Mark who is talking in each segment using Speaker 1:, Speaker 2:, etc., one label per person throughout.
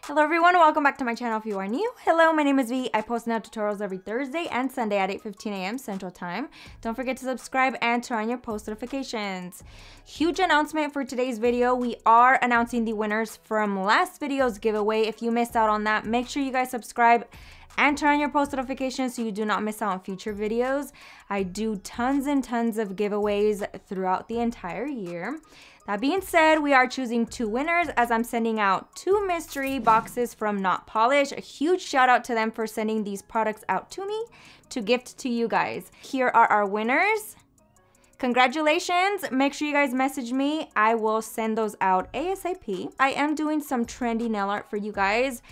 Speaker 1: Hello everyone, welcome back to my channel if you are new. Hello, my name is V. I post nail tutorials every Thursday and Sunday at 8:15 a.m. Central Time. Don't forget to subscribe and turn on your post notifications. Huge announcement for today's video. We are announcing the winners from last video's giveaway. If you missed out on that, make sure you guys subscribe and turn on your post notifications so you do not miss out on future videos. I do tons and tons of giveaways throughout the entire year. That being said, we are choosing 2 winners as I'm sending out 2 mystery boxes from Not Polish. A huge shout out to them for sending these products out to me to gift to you guys. Here are our winners. Congratulations. Make sure you guys message me. I will send those out ASAP. I am doing some trendy nail art for you guys.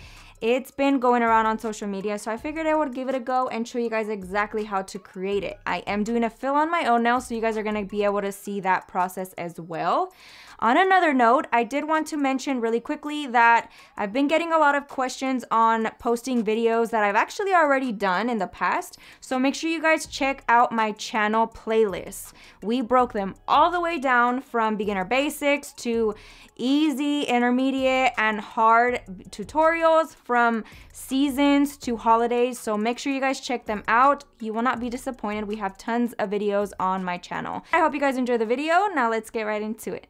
Speaker 1: It's been going around on social media, so I figured I would give it a go and show you guys exactly how to create it. I am doing a fill on my own nails, so you guys are going to be able to see that process as well. On another note, I did want to mention really quickly that I've been getting a lot of questions on posting videos that I've actually already done in the past. So make sure you guys check out my channel playlists. We broke them all the way down from beginner basics to easy, intermediate, and hard tutorials, from seasons to holidays. So make sure you guys check them out. You will not be disappointed. We have tons of videos on my channel. I hope you guys enjoy the video. Now let's get right into it.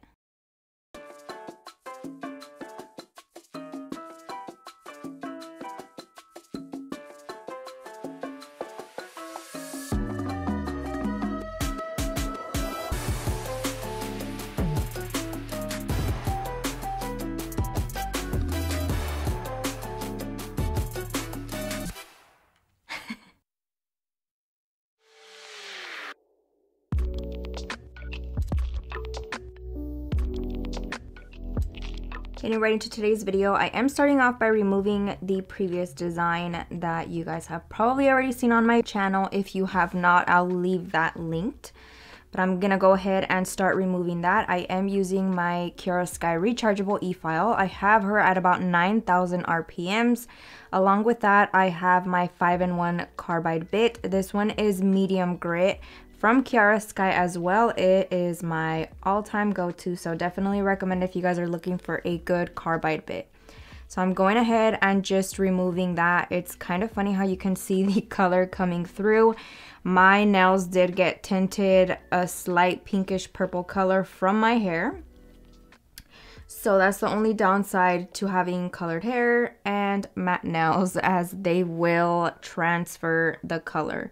Speaker 1: Getting right into today's video, I am starting off by removing the previous design that you guys have probably already seen on my channel. If you have not, I'll leave that linked. But I'm gonna go ahead and start removing that. I am using my Kiara Sky Rechargeable e-file. I have her at about 9,000 RPMs. Along with that, I have my 5-in-1 Carbide bit. This one is medium grit from Kiara Sky as well. It is my all-time go-to, so definitely recommend if you guys are looking for a good Carbide bit. So I'm going ahead and just removing that. It's kind of funny how you can see the color coming through. My nails did get tinted a slight pinkish purple color from my hair. So that's the only downside to having colored hair and matte nails, as they will transfer the color.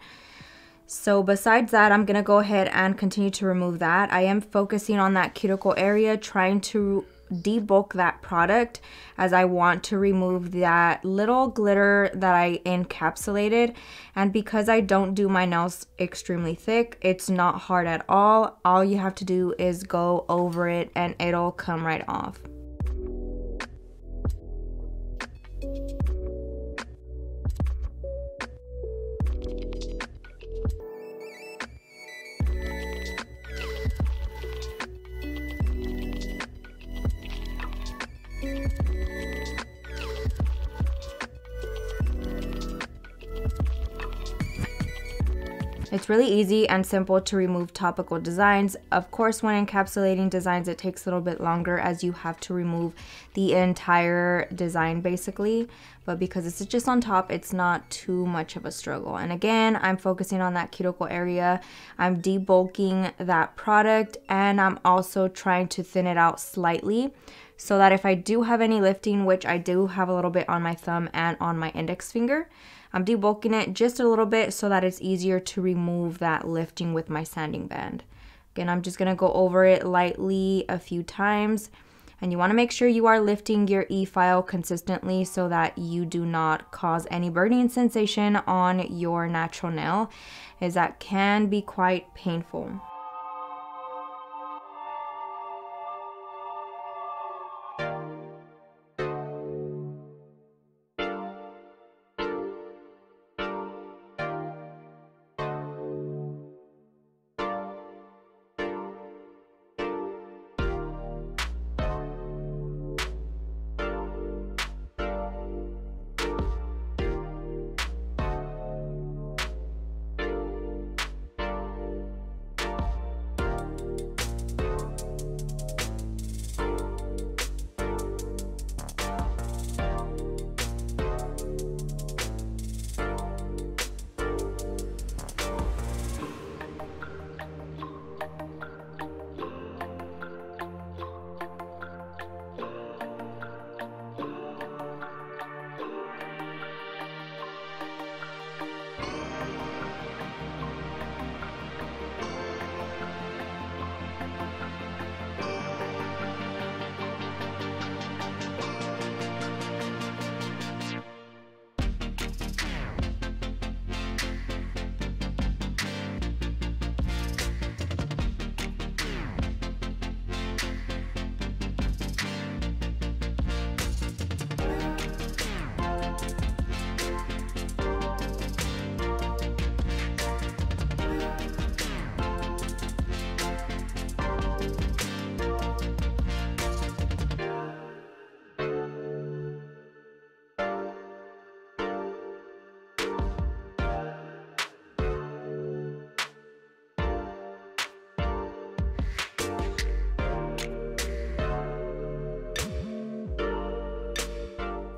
Speaker 1: So besides that, I'm gonna go ahead and continue to remove that. I am focusing on that cuticle area, trying to debulk that product, as I want to remove that little glitter that I encapsulated. And because I don't do my nails extremely thick, it's not hard at all. All you have to do is go over it and it'll come right off. It's really easy and simple to remove topical designs. Of course, when encapsulating designs, it takes a little bit longer, as you have to remove the entire design basically. But because it's just on top, it's not too much of a struggle. And again, I'm focusing on that cuticle area. I'm debulking that product, and I'm also trying to thin it out slightly, so that if I do have any lifting, which I do have a little bit on my thumb and on my index finger, I'm debulking it just a little bit so that it's easier to remove that lifting with my sanding band. Again, I'm just gonna go over it lightly a few times, and you wanna make sure you are lifting your e-file consistently so that you do not cause any burning sensation on your natural nail, as that can be quite painful.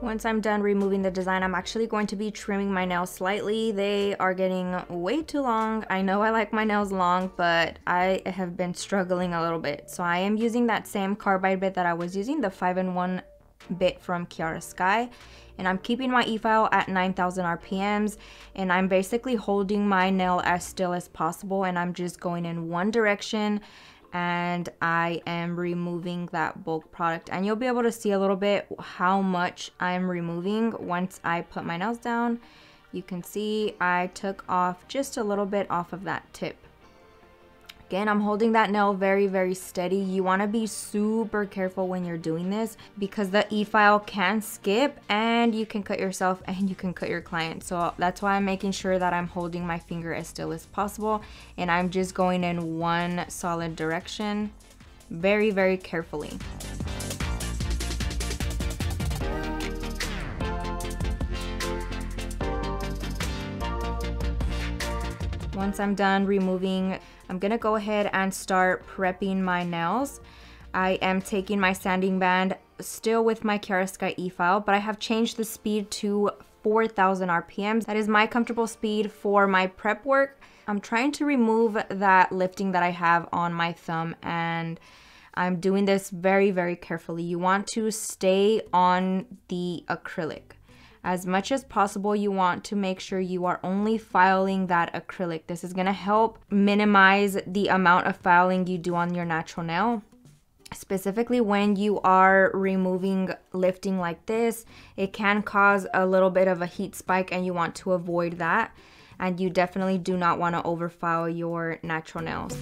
Speaker 1: Once I'm done removing the design, I'm actually going to be trimming my nails slightly. They are getting way too long. I know I like my nails long, but I have been struggling a little bit. So I am using that same Carbide bit that I was using, the 5-in-1 bit from Kiara Sky. And I'm keeping my e-file at 9,000 RPMs. And I'm basically holding my nail as still as possible. And I'm just going in one direction. And I am removing that bulk product, and you'll be able to see a little bit how much I'm removing once I put my nails down. You can see I took off just a little bit off of that tip. Again, I'm holding that nail very, very steady. You want to be super careful when you're doing this because the e-file can skip and you can cut yourself and you can cut your client. So that's why I'm making sure that I'm holding my finger as still as possible, and I'm just going in one solid direction very, very carefully. Once I'm done removing, I'm gonna go ahead and start prepping my nails. I am taking my sanding band still with my Kiara Sky e-file, but I have changed the speed to 4,000 RPMs. That is my comfortable speed for my prep work. I'm trying to remove that lifting that I have on my thumb, and I'm doing this very, very carefully. You want to stay on the acrylic. As much as possible, you want to make sure you are only filing that acrylic. This is gonna help minimize the amount of filing you do on your natural nail. Specifically when you are removing lifting like this, it can cause a little bit of a heat spike, and you want to avoid that. And you definitely do not want to overfile your natural nails.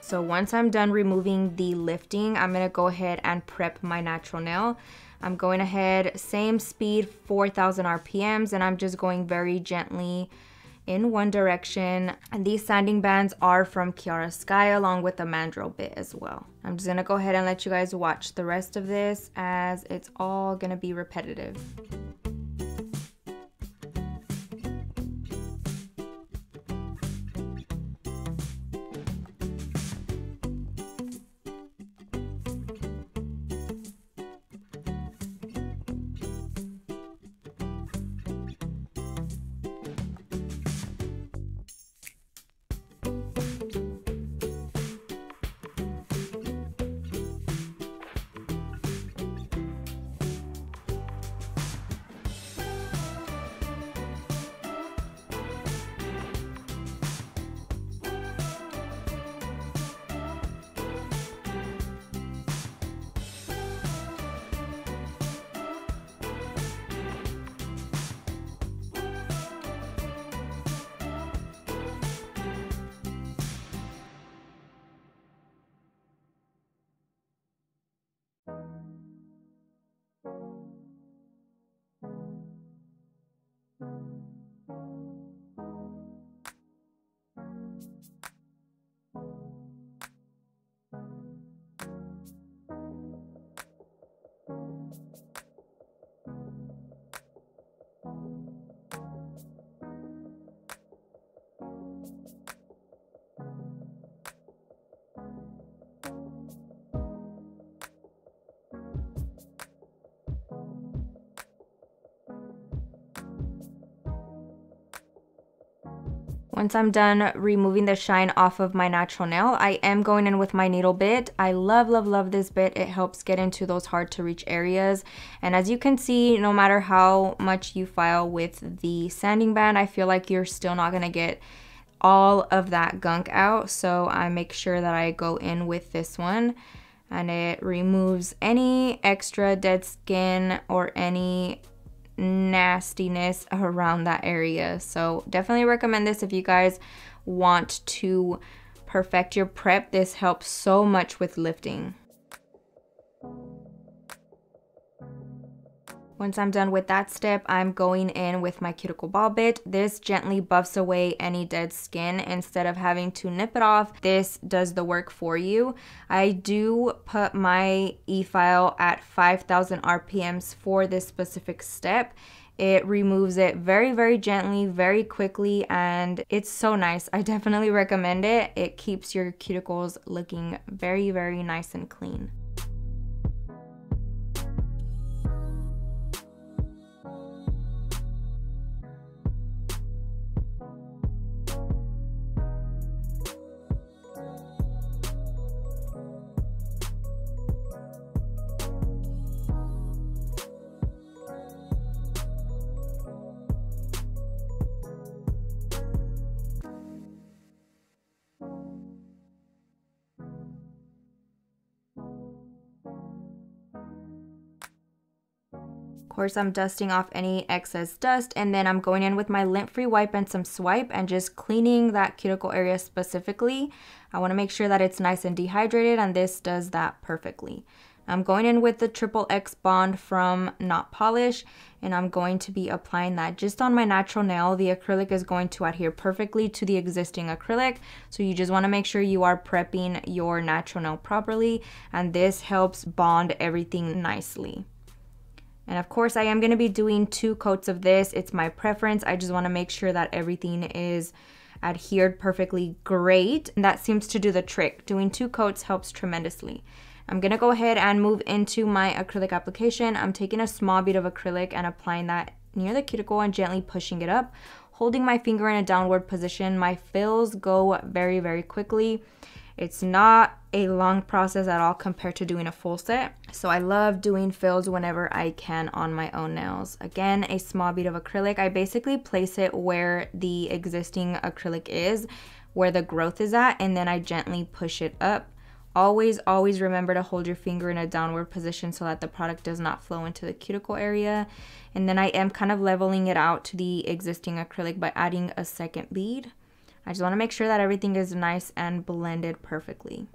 Speaker 1: So once I'm done removing the lifting, I'm gonna go ahead and prep my natural nail. I'm going ahead, same speed, 4,000 RPMs, and I'm just going very gently in one direction. And these sanding bands are from Kiara Sky along with the mandrel bit as well. I'm just gonna go ahead and let you guys watch the rest of this as it's all gonna be repetitive. Once I'm done removing the shine off of my natural nail, I am going in with my needle bit. I love, love, love this bit. It helps get into those hard to reach areas. And as you can see, no matter how much you file with the sanding band, I feel like you're still not gonna get all of that gunk out. So I make sure that I go in with this one, and it removes any extra dead skin or any nastiness around that area. So definitely recommend this if you guys want to perfect your prep. This helps so much with lifting. Once I'm done with that step, I'm going in with my cuticle ball bit. This gently buffs away any dead skin instead of having to nip it off. This does the work for you. I do put my e-file at 5,000 RPMs for this specific step. It removes it very, very gently, very quickly, and it's so nice. I definitely recommend it. It keeps your cuticles looking very, very nice and clean. Of course, I'm dusting off any excess dust, and then I'm going in with my lint-free wipe and some swipe and just cleaning that cuticle area specifically. I want to make sure that it's nice and dehydrated, and this does that perfectly. I'm going in with the XXX bond from Not Polish, and I'm going to be applying that just on my natural nail. The acrylic is going to adhere perfectly to the existing acrylic, so you just want to make sure you are prepping your natural nail properly, and this helps bond everything nicely. And of course, I am going to be doing 2 coats of this. It's my preference. I just want to make sure that everything is adhered perfectly great. And that seems to do the trick. Doing 2 coats helps tremendously. I'm going to go ahead and move into my acrylic application. I'm taking a small bit of acrylic and applying that near the cuticle and gently pushing it up, holding my finger in a downward position. My fills go very, very quickly. It's not a long process at all compared to doing a full set. So I love doing fills whenever I can on my own nails. Again, a small bead of acrylic. I basically place it where the existing acrylic is, where the growth is at, and then I gently push it up. Always, always remember to hold your finger in a downward position so that the product does not flow into the cuticle area. And then I am kind of leveling it out to the existing acrylic by adding a second bead. I just want to make sure that everything is nice and blended perfectly.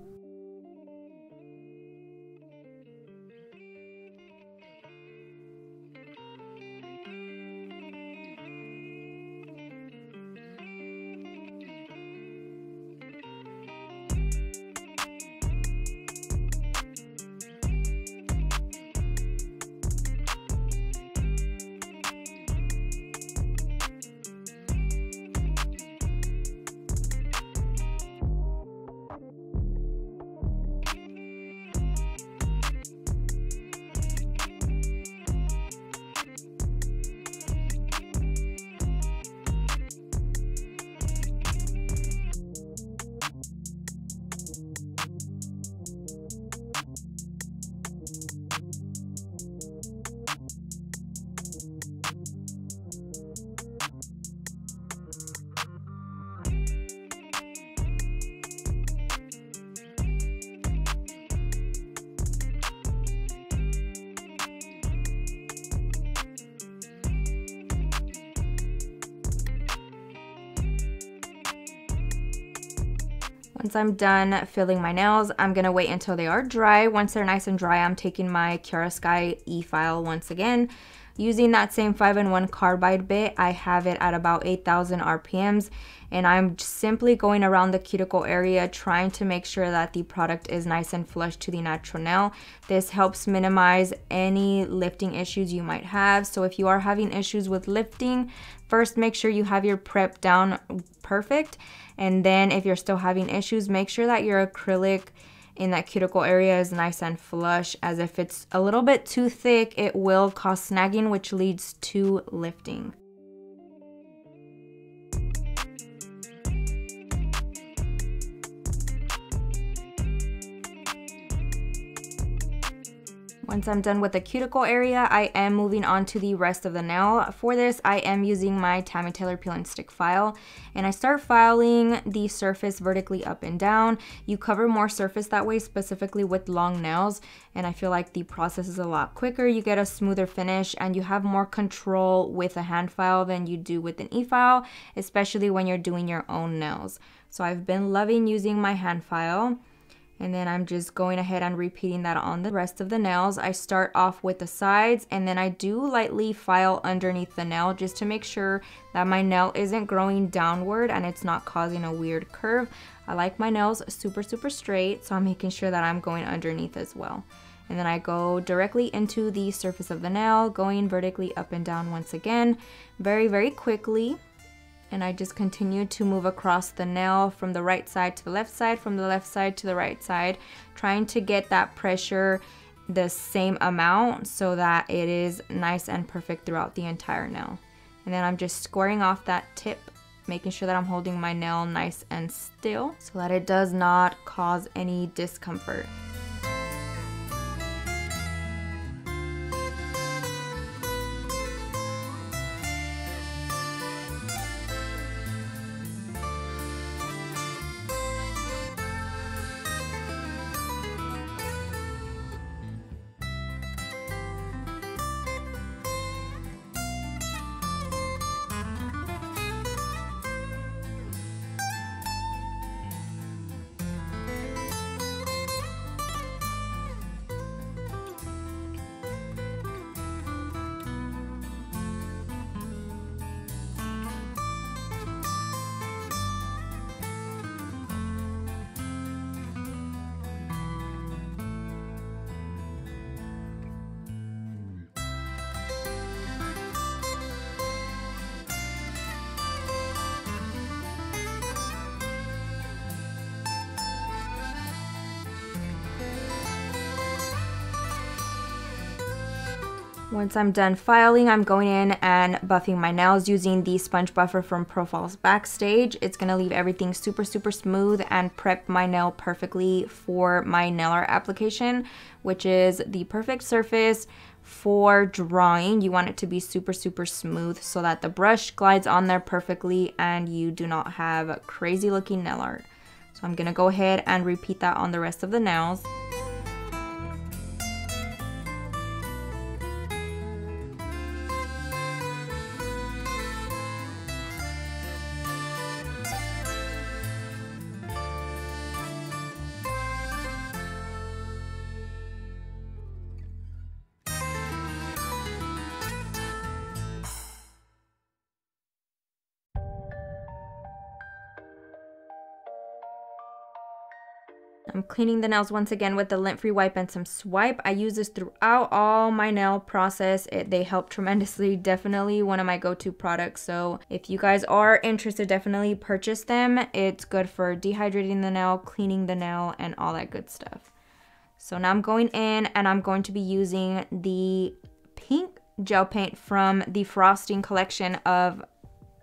Speaker 1: Once I'm done filling my nails, I'm gonna wait until they are dry. Once they're nice and dry, I'm taking my Kiara Sky e-file once again. Using that same 5-in-1 Carbide bit, I have it at about 8,000 RPMs, and I'm simply going around the cuticle area trying to make sure that the product is nice and flush to the natural nail. This helps minimize any lifting issues you might have. So if you are having issues with lifting, first make sure you have your prep down perfect, and then if you're still having issues, make sure that your acrylic in that cuticle area is nice and flush, as if it's a little bit too thick, it will cause snagging, which leads to lifting. Once I'm done with the cuticle area, I am moving on to the rest of the nail. For this, I am using my Tammy Taylor Peel and Stick file, and I start filing the surface vertically up and down. You cover more surface that way, specifically with long nails, and I feel like the process is a lot quicker. You get a smoother finish, and you have more control with a hand file than you do with an e-file, especially when you're doing your own nails. So I've been loving using my hand file. And then I'm just going ahead and repeating that on the rest of the nails. I start off with the sides, and then I do lightly file underneath the nail just to make sure that my nail isn't growing downward and it's not causing a weird curve. I like my nails super, super straight, so I'm making sure that I'm going underneath as well. And then I go directly into the surface of the nail, going vertically up and down once again, very, very quickly. And I just continue to move across the nail from the right side to the left side, from the left side to the right side, trying to get that pressure the same amount so that it is nice and perfect throughout the entire nail. And then I'm just squaring off that tip, making sure that I'm holding my nail nice and still so that it does not cause any discomfort. Once I'm done filing, I'm going in and buffing my nails using the sponge buffer from Profiles Backstage. It's going to leave everything super, super smooth and prep my nail perfectly for my nail art application, which is the perfect surface for drawing. You want it to be super, super smooth so that the brush glides on there perfectly and you do not have crazy looking nail art. So I'm going to go ahead and repeat that on the rest of the nails. I'm cleaning the nails once again with the lint-free wipe and some swipe. I use this throughout all my nail process. They help tremendously. Definitely one of my go-to products. So if you guys are interested, definitely purchase them. It's good for dehydrating the nail, cleaning the nail, and all that good stuff. So now I'm going in and I'm going to be using the pink gel paint from the frosting collection of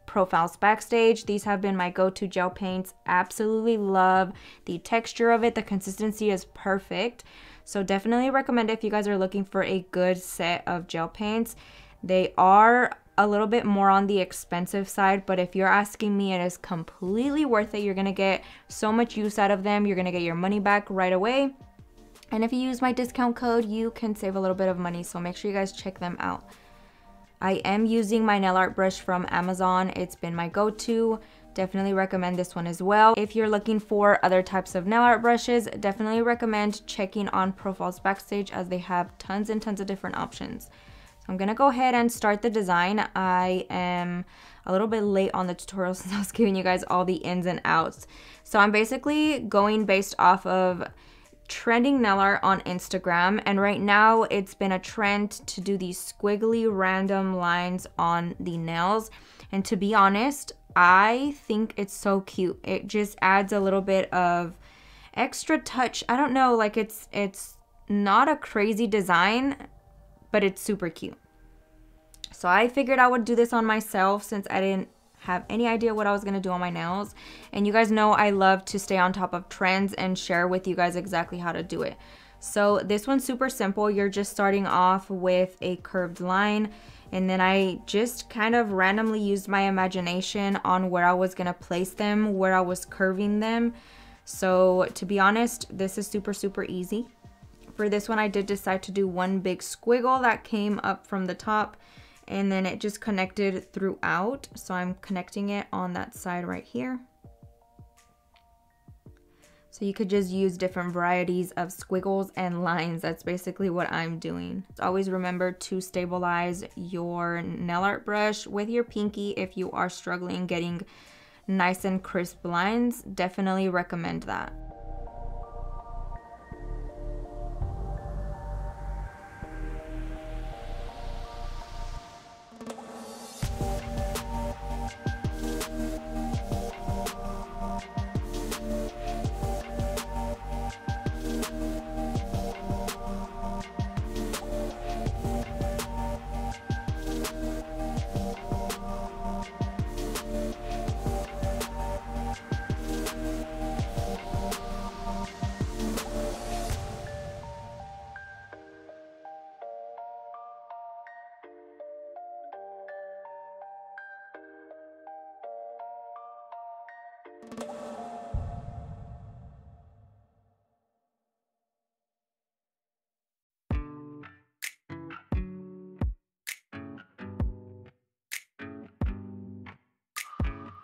Speaker 1: Profiles Backstage. These have been my go-to gel paints. Absolutely love the texture of it. The consistency is perfect. So definitely recommend it if you guys are looking for a good set of gel paints. They are a little bit more on the expensive side, but if you're asking me, it is completely worth it. You're gonna get so much use out of them. You're gonna get your money back right away. And if you use my discount code, you can save a little bit of money. So make sure you guys check them out. I am using my nail art brush from Amazon. It's been my go-to. Definitely recommend this one as well. If you're looking for other types of nail art brushes, definitely recommend checking on Profiles Backstage as they have tons and tons of different options. So I'm gonna go ahead and start the design. I am a little bit late on the tutorial since I was giving you guys all the ins and outs. So I'm basically going based off of trending nail art on Instagram, and right now it's been a trend to do these squiggly random lines on the nails, and to be honest, I think it's so cute. It just adds a little bit of extra touch. I don't know, like it's not a crazy design, but it's super cute. So I figured I would do this on myself since I didn't have any idea what I was gonna do on my nails. And you guys know I love to stay on top of trends and share with you guys exactly how to do it. So this one's super simple. You're just starting off with a curved line, and then I just kind of randomly used my imagination on where I was gonna place them, where I was curving them. So to be honest, this is super, super easy. For this one, I did decide to do one big squiggle that came up from the top, and then it just connected throughout. So I'm connecting it on that side right here. So you could just use different varieties of squiggles and lines. That's basically what I'm doing. Always remember to stabilize your nail art brush with your pinky if you are struggling getting nice and crisp lines. Definitely recommend that.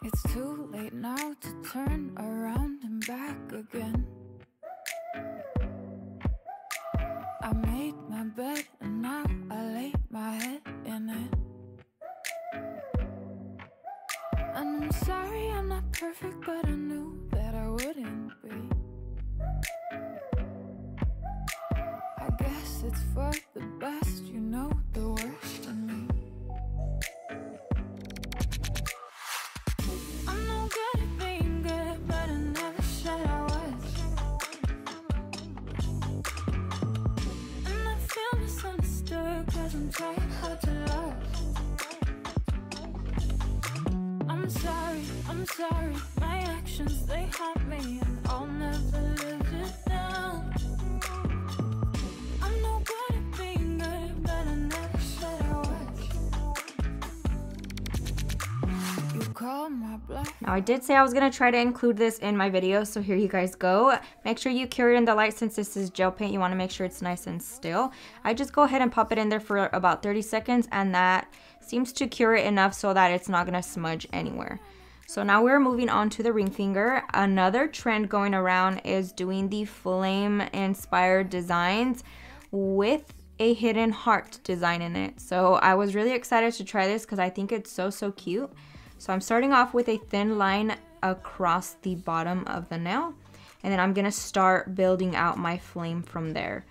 Speaker 2: It's too late now to turn around and back again. I made my bed and now I lay my head in it. And I'm sorry I'm not perfect, but I knew that I wouldn't be. I guess it's for the best, you know the worst in me. I'm no good at being good, but I never said I was. And I feel misunderstood, cause I'm trying hard to love. I'm sorry, my actions, they haunt me, and I'll never live it down. I'm no good at being good, but I never said I was. You call my bluff.
Speaker 1: Now I did say I was going to try to include this in my video, so here you guys go. Make sure you cure it in the light. Since this is gel paint, you want to make sure it's nice and still. I just go ahead and pop it in there for about 30 seconds, and that seems to cure it enough so that it's not going to smudge anywhere. So now we're moving on to the ring finger. Another trend going around is doing the flame inspired designs with a hidden heart design in it. So I was really excited to try this because I think it's so cute. So I'm starting off with a thin line across the bottom of the nail, and then I'm gonna start building out my flame from there.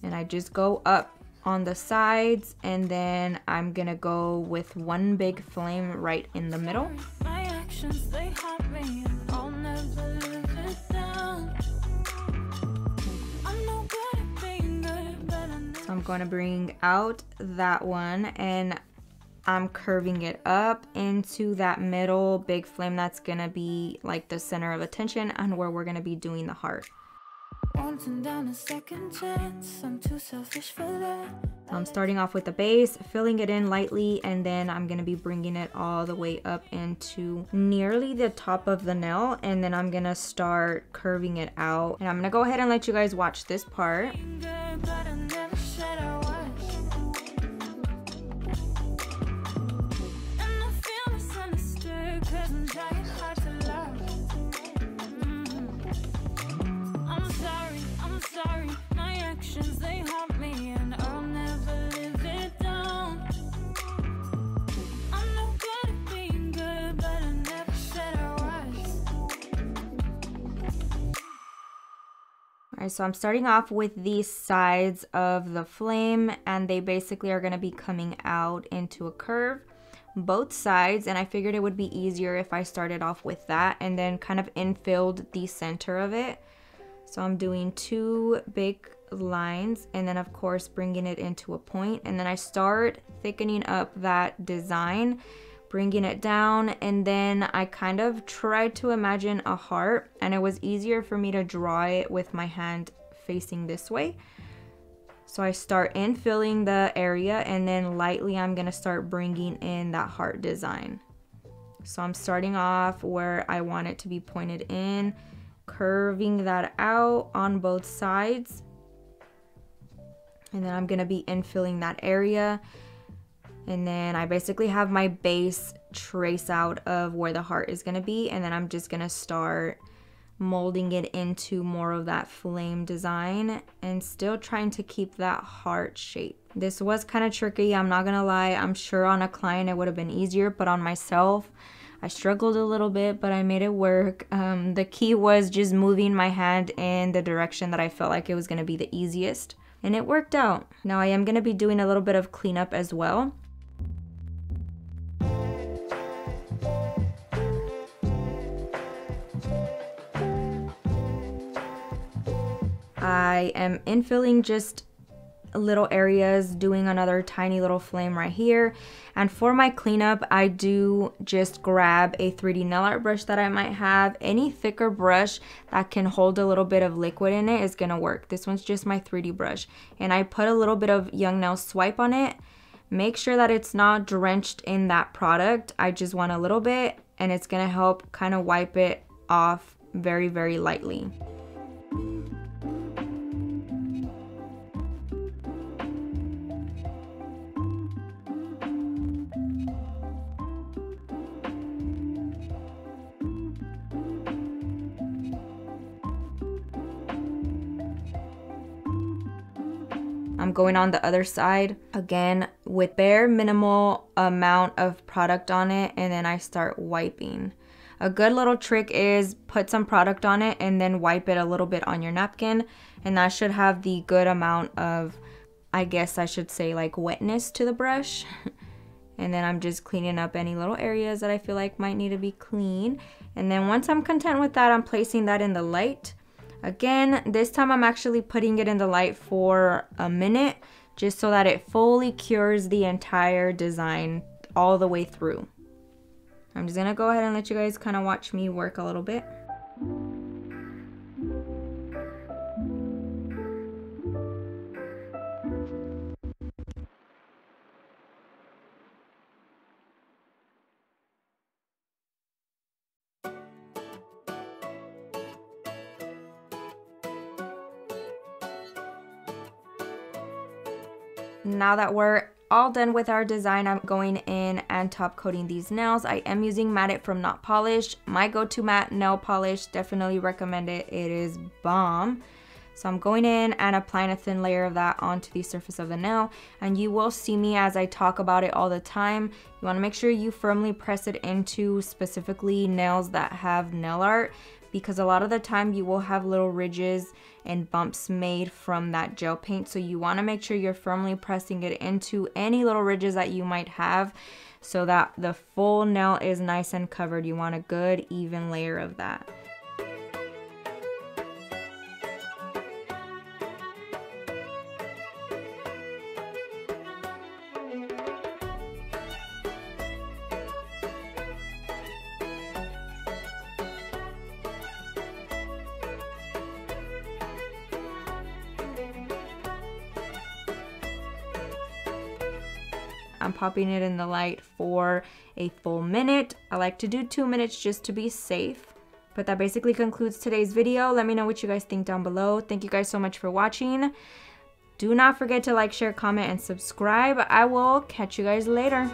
Speaker 1: And I just go up on the sides, and then I'm gonna go with one big flame right in the middle.
Speaker 2: My actions, they haunt me, and I'll never live it down. I'm no good at being good, but I never.
Speaker 1: So I'm going to bring out that one, and I'm curving it up into that middle big flame that's gonna be like the center of attention and where we're gonna be doing the heart.
Speaker 2: Wanting down a second chance, I'm too selfish for that.
Speaker 1: I'm starting off with the base, filling it in lightly, and then I'm gonna be bringing it all the way up into nearly the top of the nail, and then I'm gonna start curving it out. And I'm gonna go ahead and let you guys watch this part.
Speaker 2: Sorry, my actions, they haunt me, and I'll never live it down. I'm no good at being good, but I never said I was.
Speaker 1: Alright, so I'm starting off with the sides of the flame, and they basically are going to be coming out into a curve, both sides, and I figured it would be easier if I started off with that and then kind of infilled the center of it. So I'm doing two big lines, and then of course bringing it into a point, and then I start thickening up that design, bringing it down, and then I kind of tried to imagine a heart, and it was easier for me to draw it with my hand facing this way. So I start infilling the area, and then lightly I'm gonna start bringing in that heart design. So I'm starting off where I want it to be pointed in, curving that out on both sides, and then I'm gonna be infilling that area, and then I basically have my base trace out of where the heart is gonna be, and then I'm just gonna start molding it into more of that flame design and still trying to keep that heart shape. This was kind of tricky, I'm not gonna lie. I'm sure on a client it would have been easier, but on myself, I struggled a little bit, but I made it work. The key was just moving my hand in the direction that I felt like it was gonna be the easiest, and it worked out. Now I am gonna be doing a little bit of cleanup as well. I am infilling just little areas, doing another tiny little flame right here. And for my cleanup, I do just grab a 3D nail art brush that I might have. Any thicker brush that can hold a little bit of liquid in it is gonna work. This one's just my 3D brush. And I put a little bit of Young Nail Swipe on it. Make sure that it's not drenched in that product. I just want a little bit, and it's gonna help kind of wipe it off very, very lightly. I'm going on the other side again with bare minimal amount of product on it, and then I start wiping. A good little trick is put some product on it and then wipe it a little bit on your napkin, and that should have the good amount of, I guess I should say, like wetness to the brush. And then I'm just cleaning up any little areas that I feel like might need to be clean. And then once I'm content with that, I'm placing that in the light. Again, this time I'm actually putting it in the light for a minute, just so that it fully cures the entire design all the way through. I'm just gonna go ahead and let you guys kind of watch me work a little bit. Now that we're all done with our design, I'm going in and top coating these nails. I am using Matte It from Not Polished, my go-to matte nail polish. Definitely recommend it. It is bomb. So I'm going in and applying a thin layer of that onto the surface of the nail, and you will see me as I talk about it all the time. You want to make sure you firmly press it into specifically nails that have nail art, because a lot of the time you will have little ridges and bumps made from that gel paint. So you want to make sure you're firmly pressing it into any little ridges that you might have, so that the full nail is nice and covered. You want a good even layer of that. I'm popping it in the light for a full minute. I like to do 2 minutes just to be safe. But that basically concludes today's video. Let me know what you guys think down below. Thank you guys so much for watching. Do not forget to like, share, comment, and subscribe. I will catch you guys later.